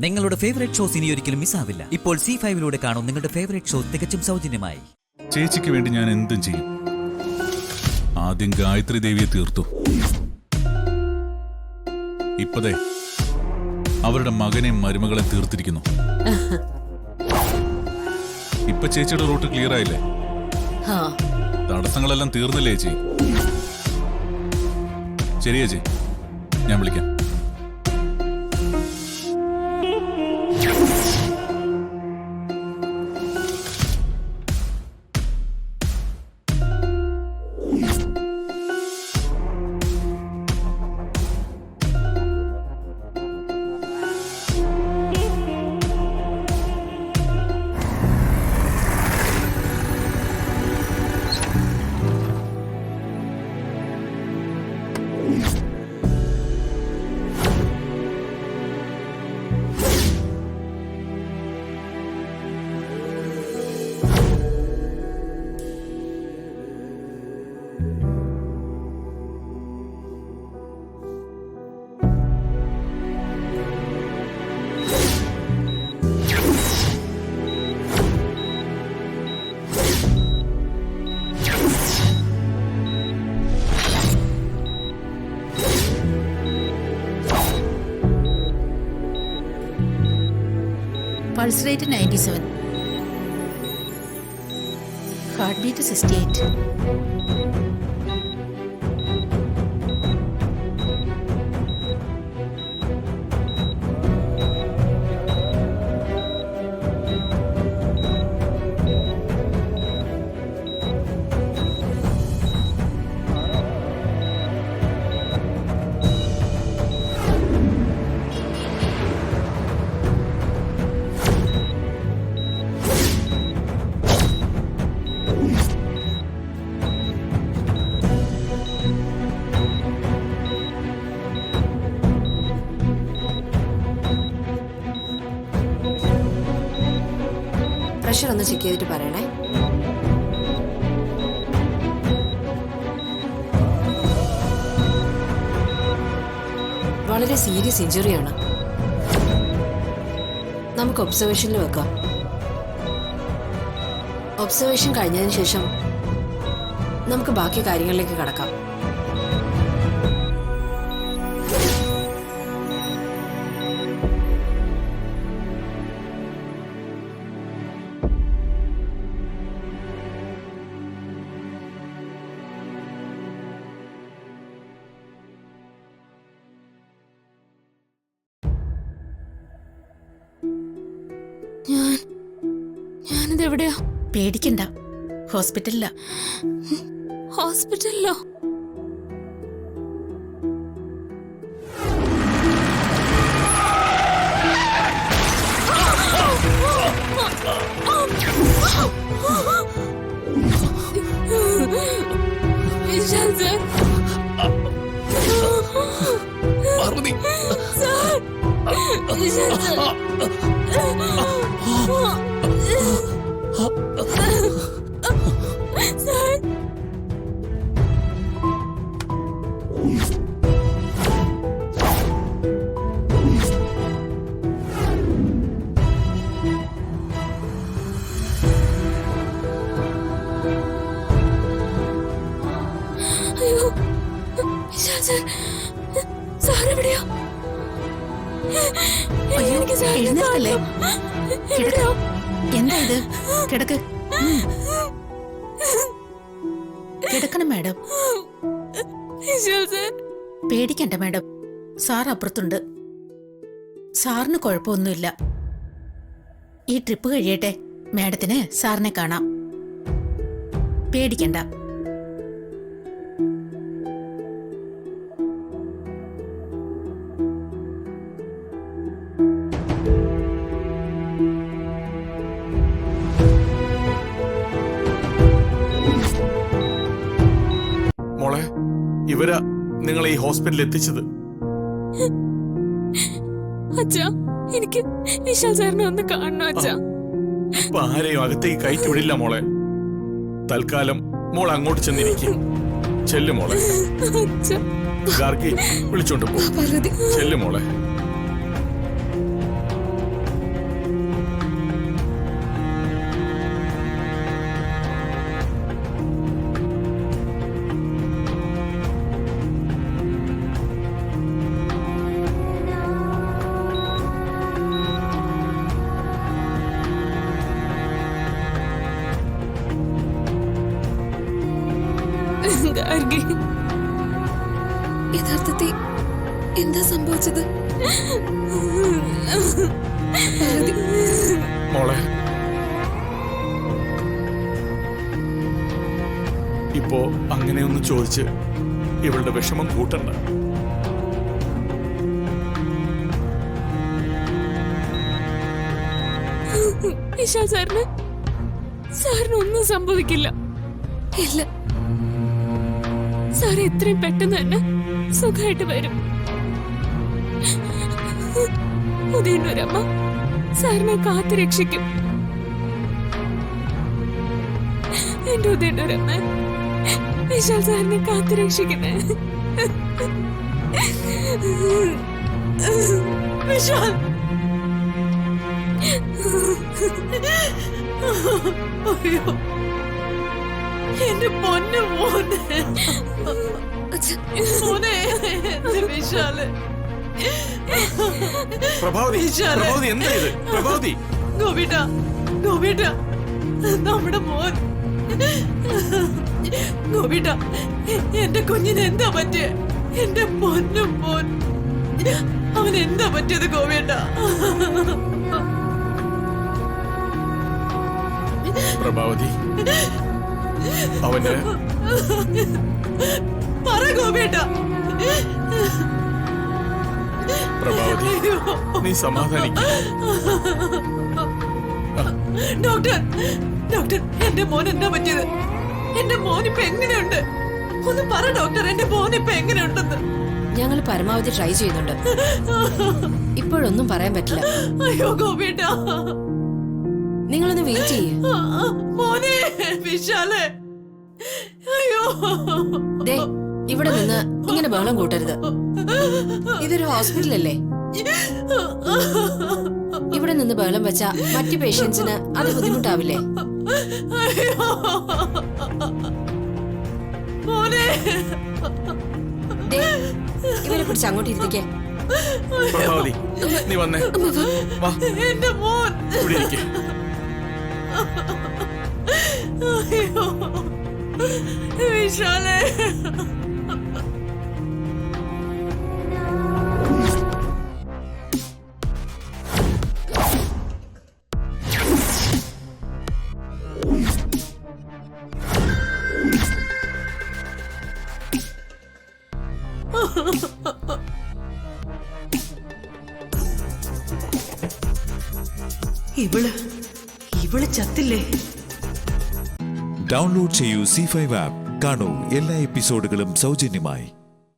നിങ്ങളുടെ favourite shows ഇനി ഒരിക്കലും മിസ്സാവില്ല. ഇപ്പോൾ C5 കാണും നിങ്ങളുടെ ഫേവറേറ്റ് ഷോ തികച്ചും സൗജന്യമായി. ചേച്ചിക്ക് വേണ്ടി ഞാൻ എന്തും ചെയ്യും. ആദ്യം ഗായത്രി ദേവിയെ തീർത്തു. ഇപ്പതേ അവരുടെ മകനെയും മരുമകളെ തീർത്തിരിക്കുന്നു. ഇപ്പൊ ചേച്ചിയുടെ റൂട്ട് ക്ലിയർ ആയില്ലേ? തടസ്സങ്ങളെല്ലാം തീർന്നില്ലേ ചേച്ചി? ശരി ചേച്ചി, ഞാൻ വിളിക്കാം. Pulse rate 97. Heartbeat 68. പ്രഷർ ഒന്ന് ചെക്ക് ചെയ്തിട്ട് പറയണേ. വളരെ സീരിയസ് ഇഞ്ചുറിയാണ്. നമുക്ക് ഒബ്സർവേഷനിൽ വെക്കാം. ഒബ്സർവേഷൻ കഴിഞ്ഞതിന് ശേഷം നമുക്ക് ബാക്കി കാര്യങ്ങളിലേക്ക് കടക്കാം. ഞാനിത് എവിടെയാ? പേടിക്കണ്ട, ഹോസ്പിറ്റലിലാ. ഹോസ്പിറ്റലിലോ? എന്താ ഇത്? കിടക്ക്, കിടക്കണം മാഡം. പേടിക്കണ്ട മാഡം, സാർ അപ്പുറത്തുണ്ട്. സാറിന് കുഴപ്പമൊന്നുമില്ല. ഈ ട്രിപ്പ് കഴിയട്ടെ, മാഡത്തിന് സാറിനെ കാണാം. പേടിക്കണ്ട. മോളെ, ഇവരാ നിങ്ങളെ ഈ ഹോസ്പിറ്റലിൽ എത്തിച്ചത്. അച്ഛാ, എനിക്ക് വിശാൽ സാറിനെ ഒന്ന് കാണണം അച്ഛാ. ഇപ്പൊ ആരെയും അകത്തേക്ക് കയറ്റി വിടില്ല മോളെ. തൽക്കാലം മോൾ അങ്ങോട്ട് ചെന്നിരിക്കും. ചെല്ലു മോളെ. ഗാർഗി വിളിച്ചോണ്ട് പോ. ചെല്ലു മോളെ. ഗാർഗി, യഥാർത്ഥത്തിൽ എന്താ സംഭവിച്ചത്? മോളെ, ഇപ്പോ അങ്ങനെയൊന്ന് ചോദിച്ച് ഇവളുടെ വിഷമം കൂട്ടണ്ട. വിശാൽ സാറിന് ഒന്നും സംഭവിക്കില്ല. ഇല്ല, സാർ എത്രയും പെട്ടെന്ന് തന്നെ സുഖമായിട്ട് വരും. ഉദയനൂരമ്മ സാറിനെ കാത്തു രക്ഷിക്കും. എന്റെ ഉദയനൂരമ്മ വിശാൽ സാറിനെ കാത്തു രക്ഷിക്കണേ. വിശാൽ, അയ്യോ, എന്റെ പൊന്നു മോനെ, മോനെ, എന്റെ വിശാല്. പ്രഭാവതി, പ്രഭാവതി, എന്താ ഇത്? പ്രഭാവതി, ഗോപിട്ട, നമ്മുടെ മോൻ ഗോപിട്ട, എന്റെ കുഞ്ഞിന് എന്താ പറ്റിയ? എന്റെ പൊന്നും മോൻ, അവൻ എന്താ പറ്റിയത് ഗോപിട്ട? പ്രഭാവതി, അവന് പറ ഗോപിട്ട. പ്രഭാവതി, നീ സമാധാനിക്കും. ഡോക്ടർ, എന്റെ മോൻ എന്താ പറ്റിയത്? എന്റെ മോനിപ്പോ എങ്ങനെയുണ്ട്? ഒന്ന് പറ ഡോക്ടർ, എന്റെ മോനിപ്പോ എങ്ങനെയുണ്ടെന്ന്. ഞങ്ങൾ പരമാവധി ട്രൈ ചെയ്യുന്നുണ്ട്. ഇപ്പോഴൊന്നും പറയാൻ പറ്റില്ല. അയ്യോ ഗോപിട്ട, നിങ്ങളൊന്ന് വെയിറ്റ് ചെയ്യേ. മോനെ വിശാല്, അയ്യോ. ദേ, ഇവിടെ നിന്ന് ഇങ്ങനെ ബഹളം കൂട്ടരുത്. ഇതൊരു ഹോസ്പിറ്റലല്ലേ? ഇവിടെ നിന്ന് ബഹളം വെച്ചാ മറ്റു പേഷ്യൻസിന് അത് ബുദ്ധിമുട്ടാവില്ലേ? അയ്യോ മോനെ. ദേ, ഇവരെ പിടിച്ച് അങ്ങോട്ട് ഇരുത്തിക്കേ. പ്രഭാവതി, നീ വന്നേ, വാ, എന്റെ മോൻ. ഇവിടെ ഇരിക്ക്. അയ്യോ വിശാലേ. ഇവള് ചത്തില്ലേ? ഡൗൺലോഡ് ചെയ്യൂ C5 ആപ്പ്. കാണൂ എല്ലാ എപ്പിസോഡുകളും സൗജന്യമായി.